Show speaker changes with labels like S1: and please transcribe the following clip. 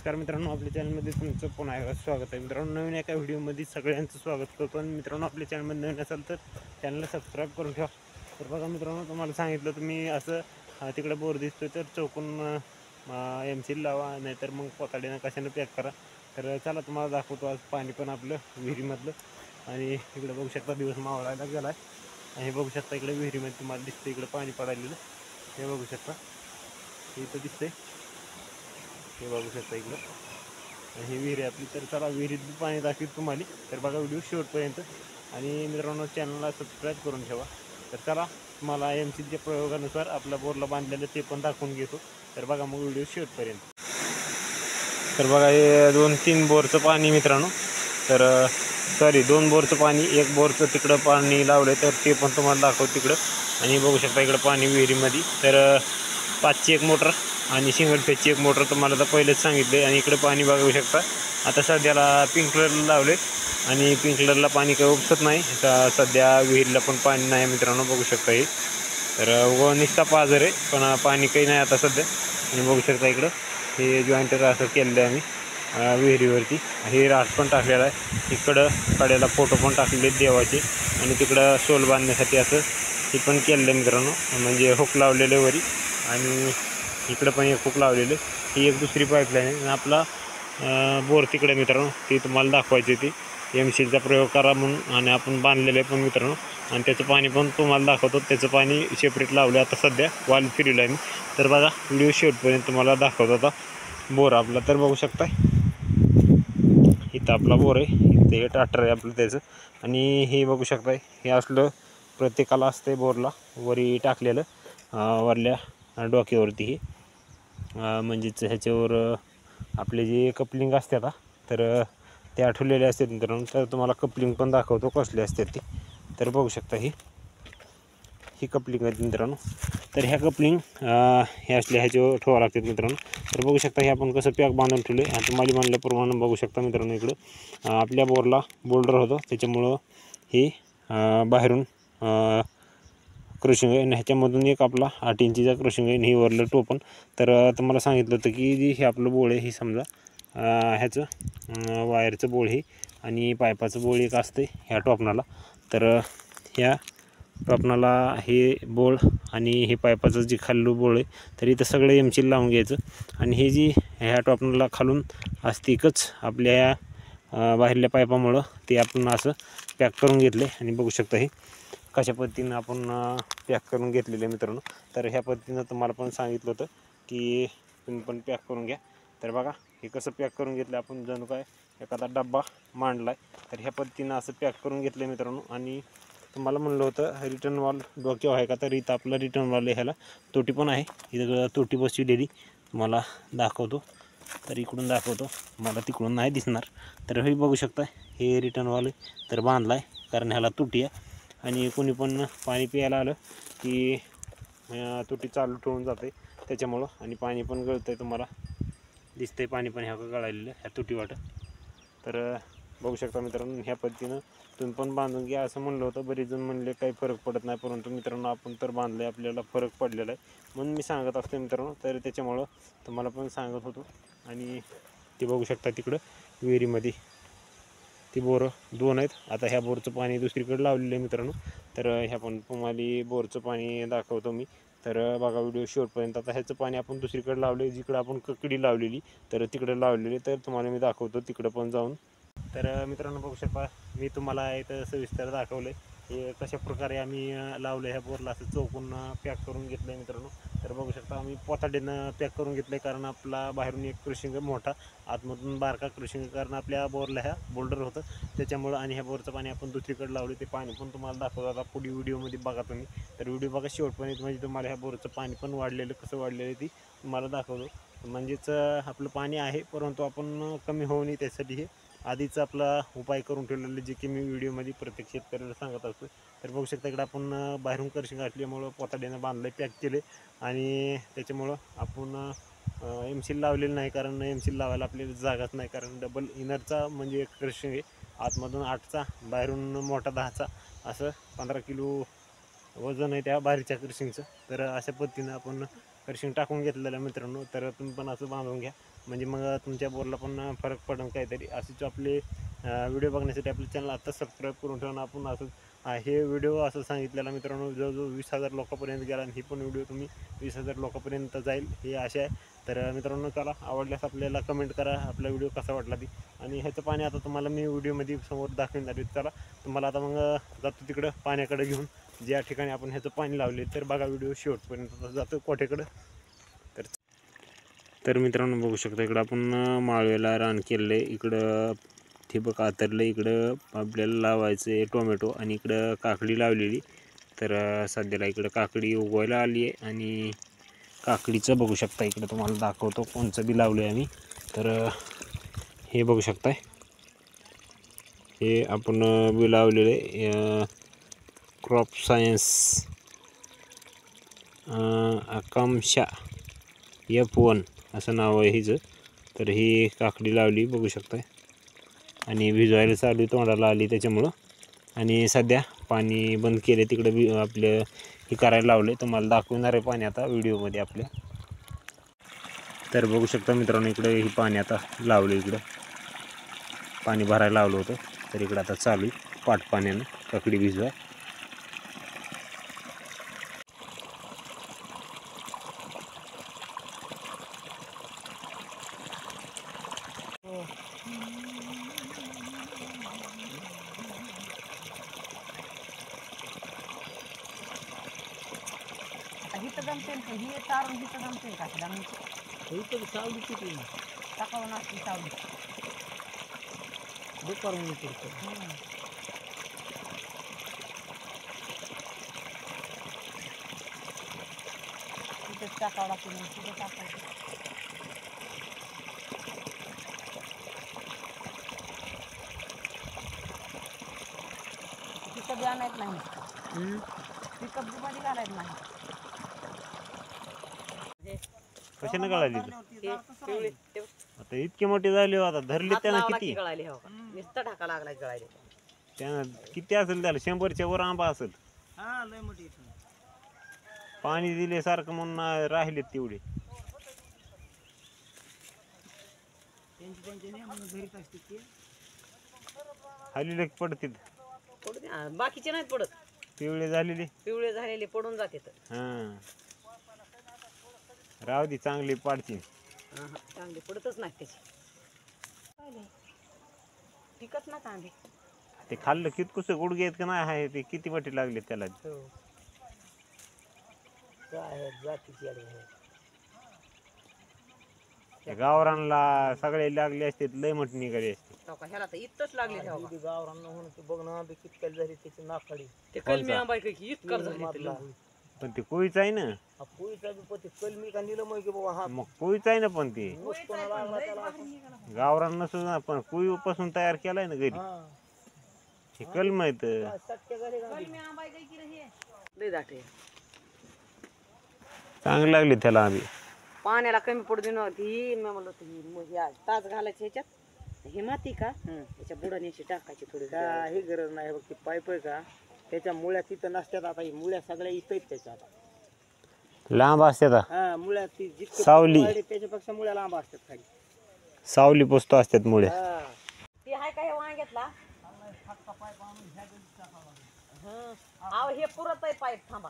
S1: नमस्कार मित्रांनो, आपल्या चॅनलमध्ये तुमचं पुन्हा एकदा स्वागत आहे. मित्रांनो, नवीन एका व्हिडिओमध्ये सगळ्यांचं स्वागत करतो. आणि मित्रांनो, आपल्या चॅनलमध्ये नवीन असाल तर चॅनलला सबस्क्राईब करून ठेवा. तर बघा मित्रांनो, तुम्हाला सांगितलं तुम्ही असं तिकडे बोर दिसतो तर चौकून एमसील लावा, नाहीतर मग पोताडीनं कशानं पॅक करा. तर चला तुम्हाला दाखवतो आज पाणी पण आपलं विहिरीमधलं. आणि इकडे बघू शकता दिवस मावळायला गेला आहे. आणि बघू शकता इकडे विहिरीमध्ये तुम्हाला दिसतं इकडे पाणी पडायलेलं. हे बघू शकता, इथं दिसतंय, हे बघू शकता इकडं. ही विहीर आहे आपली. तर चला विहिरीत पाणी दाखवत तुम्हाला. तर बघा व्हिडिओ शेवटपर्यंत. आणि मित्रांनो, चॅनलला सबस्क्राईब करून ठेवा. तर चला तुम्हाला एमसीच्या प्रयोगानुसार आपल्या बोरला बांधलेलं ते पण दाखवून घेतो. तर बघा मग व्हिडिओ शेवटपर्यंत. तर बघा हे 2-3 बोरचं पाणी मित्रांनो. तर सॉरी 2 बोरचं पाणी, 1 बोरचं तिकडं पाणी लावलं तर ते पण तुम्हाला दाखवतो तिकडं. आणि बघू शकता इकडं पाणी विहिरीमध्ये. तर 5ची 1 मोटर आणि सिंगल फेजची 1 मोटर तुम्हाला तर पहिलेच सांगितले. आणि इकडे पाणी बघू शकता आता सध्याला पिंक कलरला लावले. आणि पिंक कलरला पाणी काही उपसत नाही. सध्या विहिरीला पण पाणी नाही मित्रांनो, बघू शकता हे. तर निस्ता पाझर आहे पण पाणी काही नाही आता सध्या. आणि बघू शकता इकडं हे जॉईंटर असं केलेलं आहे आम्ही विहिरीवरती. हे रास पण टाकलेला आहे. इकडं कड्याला फोटो पण टाकलेले देवाचे. आणि तिकडं सोल बांधण्यासाठी असं हे पण केलेलं आहे मित्रांनो, म्हणजे हुक लावलेले वरी. आणि इकडं पण एक हुक लावलेलं. ही एक दुसरी पाईपलाईन आहे. आणि आपला बोर तिकडे मित्रांनो, ती तुम्हाला दाखवायची ती एमसीचा प्रयोग करा म्हणून. आणि आपण बांधलेलं आहे पण मित्रांनो. आणि त्याचं पाणी पण तुम्हाला दाखवतो. त्याचं पाणी सेपरेट लावलं आता सध्या, वाल फिरलं आहे मी. तर बघा व्हिडिओ शेवटपर्यंत तुम्हाला दाखवतो आता बोर आपला. तर बघू शकता इथं आपला बोर आहे, इथं हे ट्रॅक्टर आहे आपलं त्याचं. आणि हे बघू शकता हे असलं प्रत्येकाला असतं बोरला वरी टाकलेलं वरल्या डोक्यावरती. हे म्हणजेच ह्याच्यावर आपले जे कपलिंग असते आता तर ते आठवलेले असतात मित्रांनो. तर तुम्हाला कपलिंग पण दाखवतो कसले असतात ते. तर बघू शकता ही कपलिंग आहेत मित्रांनो. तर ह्या कपलिंग हे असले ह्याच्यावर ठेवावं लागतात मित्रांनो. तर बघू शकता हे आपण कसं पॅक बांधून ठेवले. आणि तुम्हाला म्हणल्याप्रमाणे बघू शकता मित्रांनो इकडं आपल्या बोरला बोल्डर होतं त्याच्यामुळं हे बाहेरून क्रशिंग आहे. आणि ह्याच्यामधून एक आपला 8 इंचीचा क्रशिंग आहे. ही वरलं टोपण. तर तुम्हाला सांगितलं होतं की हे आपलं बोळ आहे, हे समजा ह्याचं वायरचं बोळ हे. आणि पायपाचं बोळ एक असते ह्या टोपणाला. तर ह्या टोपणाला हे बोळ आणि हे पायपाचं जे खाल्लं बोळ आहे तर इथं सगळं एमसील लावून घ्यायचं. आणि हे जी ह्या टोपणाला खालून असते एकच आपल्या बाहेरल्या पाईपामुळं ते आपण असं पॅक करून घेतले. आणि बघू शकता हे कशा पद्धतीनं आपण पॅक करून घेतलेलं आहे मित्रांनो. तर ह्या पद्धतीनं तुम्हाला पण सांगितलं होतं की तुम्ही पण पॅक करून घ्या. तर बघा हे कसं पॅक करून घेतलं आपण, जणू काय एखादा डब्बा मांडला आहे. तर ह्या पद्धतीनं असं पॅक करून घेतलं मित्रांनो. आणि तुम्हाला म्हणलं होतं रिटर्न वॉल डोक्यावर आहे का, तर इथं आपलं रिटर्न वॉल ह्याला तोटी पण आहे. इथं तोटी बसविलेली तुम्हाला दाखवतो. तर इकडून दाखवतो, मला तिकडून नाही दिसणार. तर हे बघू शकता हे रिटर्न वॉल तर बांधला आहे, कारण ह्याला तुटी आहे. आणि कोणी पण पाणी प्यायला आलं की तुटी चालू ठेवून जाते त्याच्यामुळं. आणि पाणी पण गळतं आहे, तुम्हाला दिसतंय पाणी पण ह्या गळालेलं ह्या तुटी वाटं. तर बघू शकता मित्रांनो ह्या पद्धतीनं तुम्ही पण बांधून घ्या असं म्हणलं होतं. बरेच जण म्हणले काही फरक पडत नाही, परंतु मित्रांनो आपण तर बांधलं आहे, आपल्याला फरक पडलेला आहे म्हणून मी सांगत असतो मित्रांनो. तर त्याच्यामुळं तुम्हाला पण सांगत होतो. आणि ते बघू शकता तिकडं विहिरीमध्ये ती बोरं 2 आहेत. आता ह्या बोरचं पाणी दुसरीकडे लावलेलं आहे मित्रांनो. तर ह्या पण तुम्हाला बोरचं पाणी दाखवतो मी. तर बघा व्हिडिओ शेवटपर्यंत. आता ह्याचं पाणी आपण दुसरीकडे लावले, जिकडं आपण ककडी लावलेली तर तिकडे लावलेली. तर तुम्हाला मी दाखवतो तिकडं पण जाऊन. तर मित्रांनो बघू शकता मी तुम्हाला इथं सविस्तर दाखवलं आहे हे कशा प्रकारे आम्ही लावलं ह्या बोरला. असं चौकून पॅक करून घेतलं आहे मित्रांनो. तर बघू शकता आम्ही पोताडीनं पॅक करून घेतलं आहे, कारण आपला बाहेरून एक क्रशिंग मोठा, आतमधून बारका क्रशिंग, कारण आपल्या बोरला ह्या बोल्डर होतं त्याच्यामुळं. आणि ह्या बोरचं पाणी आपण दुसरीकडे लावलं ते पाणी पण तुम्हाला दाखवतो आता पुढे व्हिडिओमध्ये बघा तुम्ही. तर व्हिडिओ बघा शेवटपर्यंत, म्हणजे तुम्हाला ह्या बोरचं पाणी पण वाढलेलं कसं वाढलेलं आहे ती तुम्हाला दाखवतो. म्हणजेच आपलं पाणी आहे, परंतु आपण कमी होऊ नये त्यासाठी हे आधीच आपला उपाय करून ठेवलेले, जे की मी व्हिडिओमध्ये प्रत्येक शेतकऱ्याला सांगत असतो. तर बघू शकता इकडे आपण बाहेरून क्रशिंग असल्यामुळं पोताड्यानं बांधलं पॅक केले. आणि त्याच्यामुळं आपण एमसील लावलेलं नाही, कारण एमसील लावायला आपल्याला जागाच नाही, कारण डबल इनरचा म्हणजे एक क्रशिंग आहे. आतमधून 8चा, बाहेरून मोठा 10चा, असं 15 किलो वजन आहे त्या बाहेरच्या क्रशिंगचं. तर अशा पद्धतीनं आपण क्रशिंग टाकून घेतलेलं मित्रांनो. तर तुम्ही पण असं बांधून घ्या. म्हणजे मग तुमच्या बोरला पण फरक पडेल काहीतरी. असेच आपले व्हिडिओ बघण्यासाठी आपले चॅनल आता सबस्क्राईब करून ठेवा. आपण असंच हे व्हिडिओ असं सांगितलेला मित्रांनो जवळजवळ 20,000 लोकांपर्यंत गेला आणि ही पण व्हिडिओ तुम्ही 20,000 लोकांपर्यंत जाईल ही आशा आहे. तर मित्रांनो चला आवडल्यास आपल्याला कमेंट करा आपला व्हिडिओ कसा वाटला ती. आणि ह्याचं पाणी आता तुम्हाला मी व्हिडिओमध्ये समोर दाखवणार आहे. चला तुम्हाला आता मग जातो तिकडं पाण्याकडे घेऊन ज्या ठिकाणी आपण ह्याचं पाणी लावले. तर बघा व्हिडिओ शेवटपर्यंत जातो कोठेकडं. तर मित्रांनो बघू शकता इकडं आपण माळवेला रान केलं आहे. इकडं ठिबक आतरलं, इकडं आपल्याला लावायचं आहे टोमॅटो आणि इकडं काकडी लावलेली. तर सध्याला इकडं काकडी उगवायला आली आहे आणि काकडीचं बघू शकता इकडं तुम्हाला दाखवतो कोणचं बी लावलं आहे आम्ही. तर हे बघू शकताय हे आपण बी लावलेलं आहे क्रॉप सायन्स आकांक्षा F1 असं नाव आहे हिचं. तर ही काकडी लावली बघू शकताय आणि भिजवायला चालू तोंडाला आली त्याच्यामुळं. आणि सध्या पाणी बंद केले तिकडं आपलं हे करायला लावले. तुम्हाला दाखवणार आहे पाणी आता व्हिडिओमध्ये आपल्या. तर बघू शकता मित्रांनो इकडे ही पाणी आता लावलं, इकडं पाणी भरायला लावलं होतं. तर इकडं आता चालू पाट पाण्यानं काकडी भिजवा.
S2: हिथं जमते हे तारून हिथं जमते का इथं सावली किती टाकावं नसते सावली दुपार म्हणून तिथंच टाकावं लागते तिथं टाकायचं. पिकअप बी आणायच नाही, पिकअप बी मध्ये घालायचं नाही.
S1: कशाने गळाली आता इतकी मोठी झाली आता धरली त्यानं किती
S2: नुसता ढाका लागलाय गळायला.
S1: त्यानं किती असेल त्याला 100च्या वर आंबा असेल.
S2: लय मोठी
S1: पाणी दिले सारखं म्हणून राहिलेत तेवढे. हल्ली पडतील
S2: बाकीचे नाहीत पडत,
S1: पिवळे झालेले
S2: पिवळे झालेले पडून जाते.
S1: हा राहू दे चांगली पाडची
S2: चांगले पडतच नाही त्याची टिकत ना कांदे.
S1: ते खाल्लं कितकुस गुडघे आहेत का नाही आहे ते किती वाटी लागले त्याला. गावरानला सगळे लागले असते लय मोठी निघाली असते.
S2: ह्याला तर इतकंच लागले गावरान म्हणून ते बघ ना कितक्या झाली त्याची नाकाडी ते
S1: कलमी
S2: आंबा इतका झाली.
S1: पण ते कोळीच आहे ना,
S2: पोळीचा बी कलमी का निलम की बाबा हा
S1: मग कोळीच आहे ना. पण ते गावरान नसून ना पण कोळी पासून तयार केलाय ना घरी. हे कलम आहेत चांगले लागले त्याला. आम्ही
S2: पाण्याला कमी पडू नव्हती मी म्हणलं तास घालायची ह्याच्यात. हे माती का त्याच्या बुडाने अशी टाकायची थोडी. काही गरज नाही बघ ती पाईप आहे का त्याच्या मुळ्या तिथं नसतात. आता मुळ्या सगळ्या इथं आहेत त्याच्या
S1: लांब असतात.
S2: हा मुळ्या ती जितकी
S1: सावली
S2: त्याच्यापेक्षा मुळ्या लांब असतात खाली.
S1: सावली पोचतो असतात मुळे.
S2: ती आहे का हे वांग्यातला हे पुरत आहे पाईप थांबा.